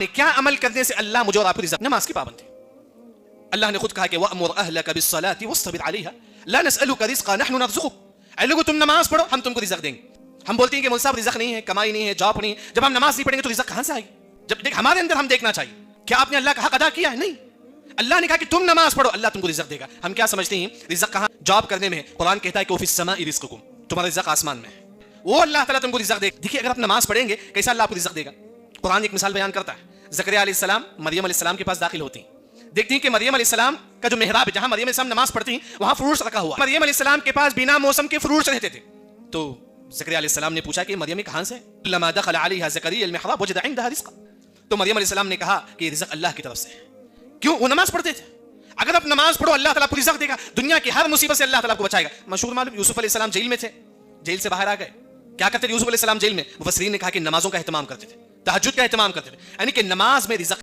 کیا عمل کرنے سے اللہ مجھے اور آپ کو رزق؟ نماز کی پابندی. اللہ نے خود کہا کہ وَأْمُرْ أَهْلَكَ بِالصَّلَاةِ وَاصْطَبِرْ عَلَيْهَا لَا نَسْأَلُكَ رِزْقًا نَحْنُ نَرْزُقُكَ. اے لوگو تم نماز پڑھو ہم تم کو رزق دیں گے. ہم بولتے ہیں کہ مولوی صاحب رزق نہیں ہے، کمائی نہیں ہے، جاب نہیں ہے. جب ہم نماز نہیں پڑھیں گے تو رزق کہاں سے آئے گی؟ جب دیکھ ہمارے اندر ہم دیکھنا چاہیے کیا آپ نے اللہ کا حق ادا کیا ہے؟ نہیں. اللہ نے کہا کہ تم نماز پڑھو اللہ تم کو رزق دے گا. ہم کیا سمجھتے ہیں رزق کہاں؟ جاب کرنے میں. قرآن کہتا ہے کہ وَفِي السَّمَاءِ رِزْقُكُمْ، تمہارا رزق آسمان میں ہے، وہ اللہ تعالیٰ تم کو رزق دے گا. دیکھیے اگر آپ نماز پڑھیں گے کیسا اللہ آپ کو رزق دے گا. قرآن ایک مثال بیان کرتا ہے. زکریا علیہ السلام مریم علیہ السلام کے پاس داخل ہوتی ہیں، دیکھتی ہیں کہ مریم علیہ السلام کا جو محراب ہے جہاں مریم علیہ السلام نماز پڑھتی ہیں وہاں فروٹس رکھا ہوا. مریم علیہ السلام کے پاس بنا موسم کے فروٹس رہتے تھے. تو زکریا علیہ السلام نے پوچھا کہ مریم کہاں سے؟ لما دخل علیہا زکریا المحراب وجد عندها رزقا. تو مریم علیہ السلام نے کہا کہ یہ رزق اللہ کی طرف سے ہے. کیوں؟ وہ نماز پڑھتے تھے. اگر آپ نماز پڑھو اللہ تعالیٰ آپ کو رزق دے گا، دنیا کی ہر مصیبت سے اللہ تعالیٰ آپ کو بچائے گا. مشہور معلوم یوسف علیہ السلام جیل میں تھے، جیل سے باہر آ گئے. کیا کرتے تھے یوسف علیہ السلام جیل میں؟ مفسرین نے کہا کہ نمازوں کا اہتمام کرتے تھے، تہجد کا اہتمام کرتے تھے. یعنی کہ نماز میں رزق